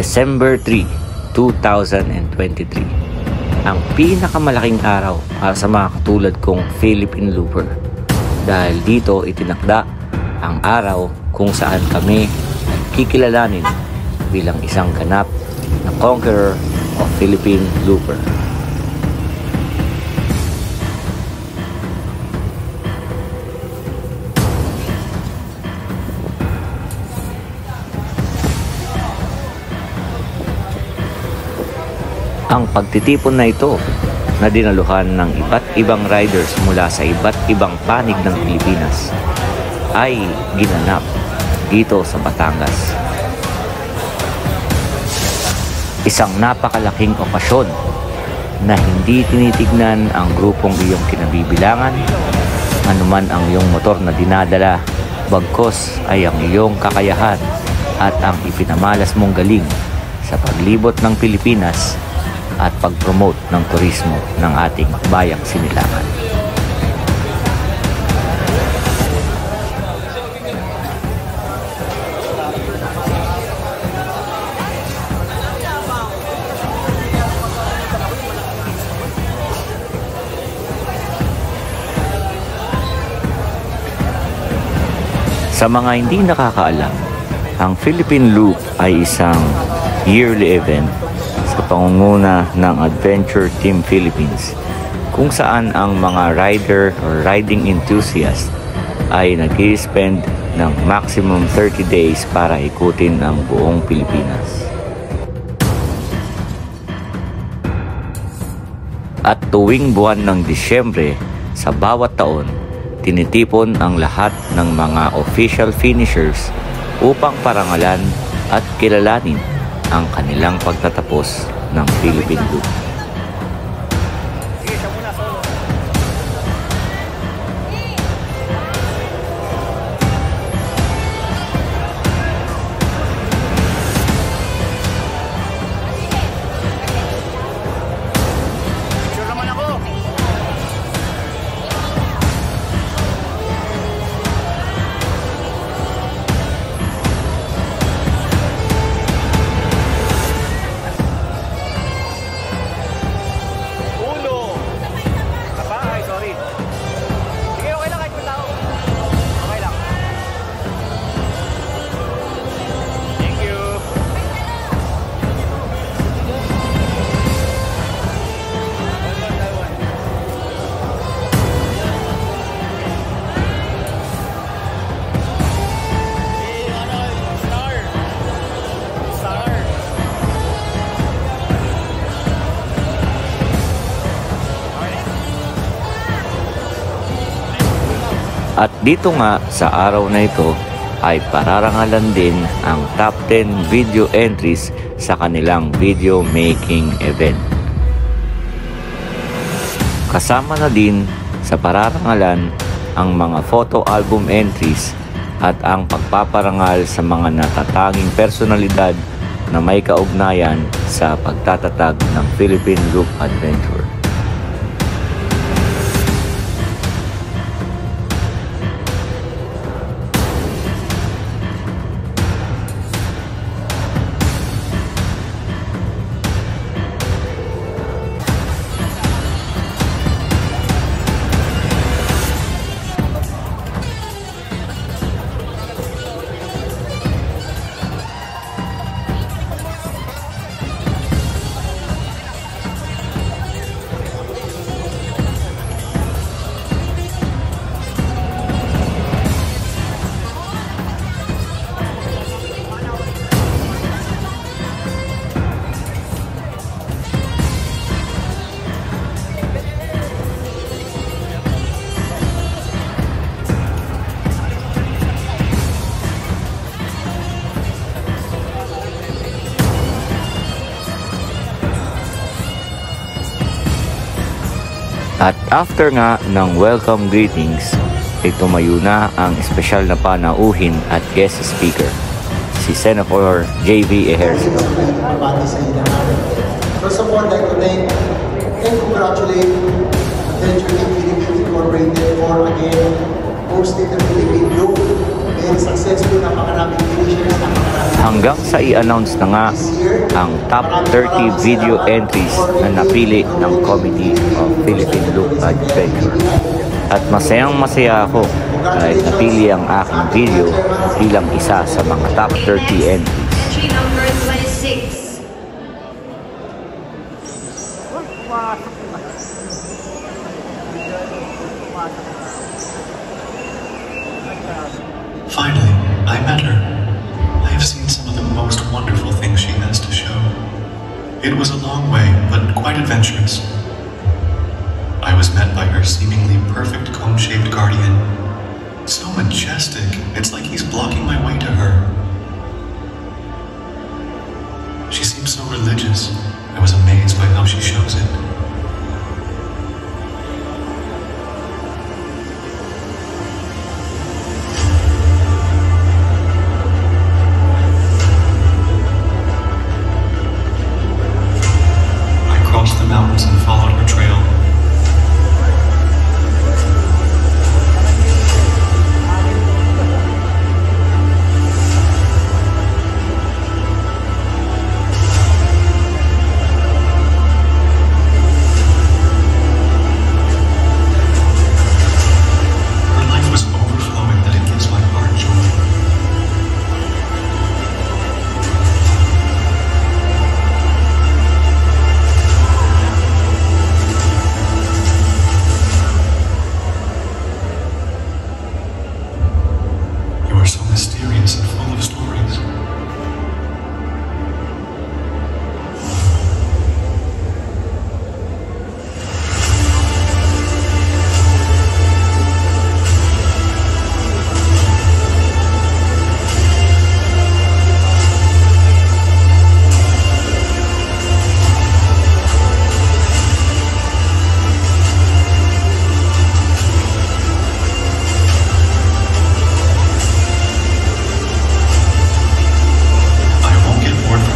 December 3, 2023. Ang pinakamalaking araw para sa mga katulad kong Philippine Looper. Dahil dito itinakda ang araw kung saan kami kikilalanin bilang isang ganap na conqueror of Philippine Looper. Ang pagtitipon na ito na dinaluhan ng iba't ibang riders mula sa iba't ibang panig ng Pilipinas ay ginanap dito sa Batangas. Isang napakalaking okasyon na hindi tinitignan ang grupong iyong kinabibilangan, anuman ang iyong motor na dinadala, bagkos ay ang iyong kakayahan at ang ipinamalas mong galing sa paglibot ng Pilipinas at pag-promote ng turismo ng ating bayang Sinilangan. Sa mga hindi nakakaalam, ang Philippine Loop ay isang yearly event sa pangunguna ng Adventure Team Philippines, kung saan ang mga rider or riding enthusiast ay nag-i-spend ng maximum 30 days para ikutin ang buong Pilipinas. At tuwing buwan ng Disyembre sa bawat taon, tinitipon ang lahat ng mga official finishers upang parangalan at kilalanin ang kanilang pagtatapos ng Philippine Loop. At dito nga sa araw na ito ay pararangalan din ang top 10 video entries sa kanilang video making event. Kasama na din sa pararangalan ang mga photo album entries at ang pagpaparangal sa mga natatanging personalidad na may kaugnayan sa pagtatatag ng Philippine Loop Adventure. At after nga ng welcome greetings, ay tumayo na ang espesyal na panauhin at guest speaker, si Senator J.V. Ejercito. First of all, I'd like to thank and congratulate Adventure Team Philippines Incorporated for again hosted the Philippine group. And successful, napakaraming finish na, napakaraming. Hanggang sa i-announce na nga ang top 30 video entries na napili ng Committee of Philippine Loop Adventure. At masayang masaya ako dahil napili ang aking video bilang isa sa mga top 30 entries. Entry number 26. Finally, I met her. I have seen some of the most wonderful things she has to show. It was a long way, but quite adventurous. I was met by her seemingly perfect cone-shaped guardian. So majestic, it's like he's blocking my way to her. She seems so religious. I was amazed by how she shows it. The mountains and followed her trail. Her life was overflowing that it gives my heart joy. You are so mysterious and full of stories.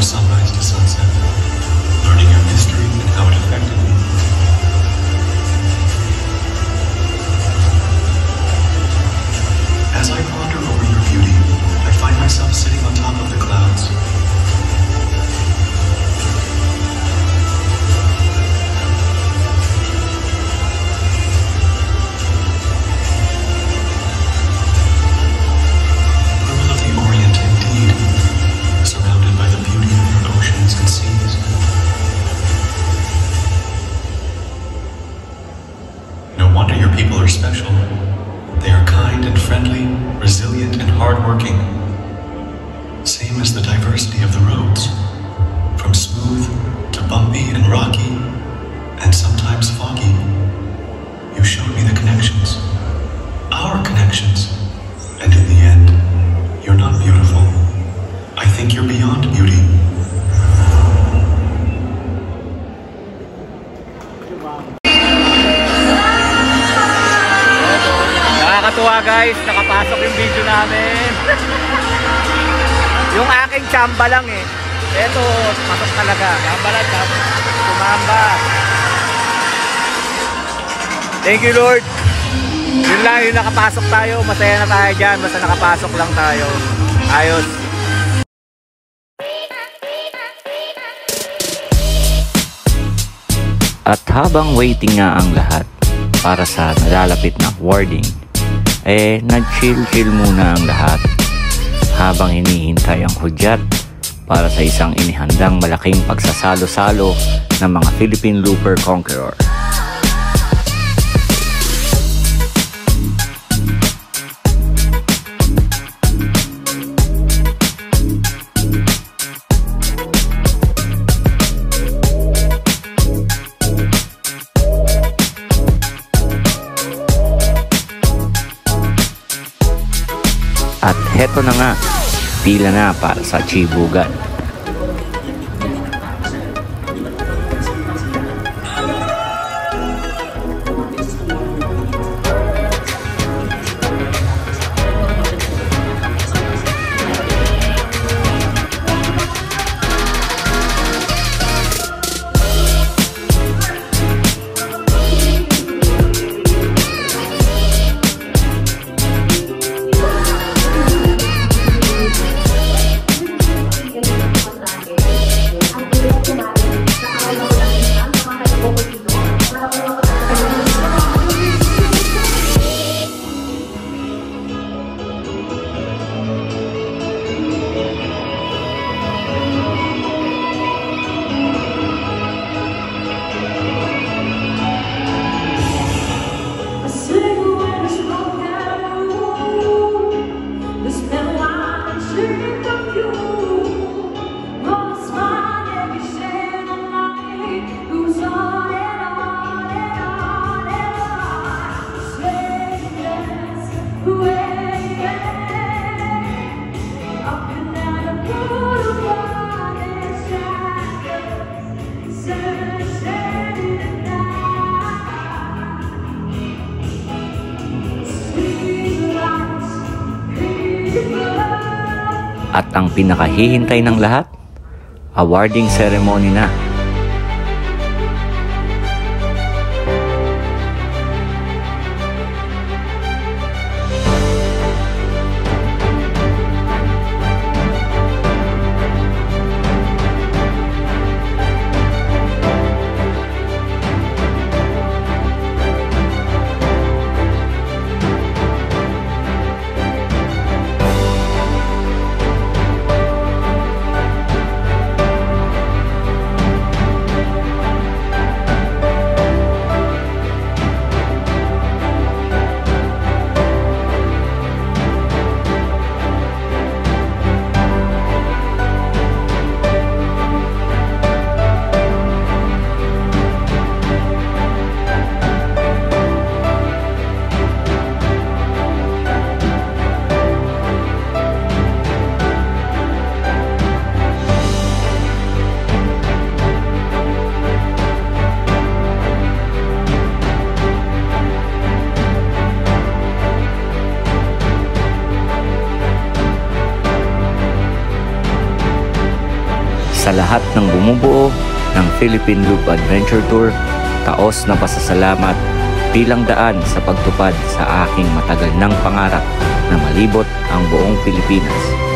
Sunrise to sunset, learning your history and how it affected me. As I ponder over your beauty, I find myself sitting on top of the clouds. Pearl of the Orient indeed, surrounded by the beauty of your oceans and seas. No wonder your people are special. They are kind and friendly, resilient and hardworking. Same as the diversity of the roads, from smooth to bumpy and rocky, and sometimes foggy. You showed me the connections, our connections, and in the end, you're not beautiful. I think you're beyond beauty. Nakakatuwa guys, nakapasok yung video namin. Yung aking chamba lang eh. Eto, pasok talaga. Chamba lang, tumamba. Thank you Lord. Yun lang, yung nakapasok tayo. Masaya na tayo dyan, basta nakapasok lang tayo. Ayos. At habang waiting nga ang lahat para sa nalalapit na warding, nag-chill muna ang lahat habang hinihintay ang hudyat para sa isang inihandang malaking pagsasalo-salo ng mga Philippine Looper Conqueror. At heto na nga, pila na para sa Chibugan. At ang pinakahihintay ng lahat, awarding ceremony na. Sa lahat ng bumubuo ng Philippine Loop Adventure Tour, taos na pasasalamat bilang daan sa pagtupad sa aking matagal ng pangarap na malibot ang buong Pilipinas.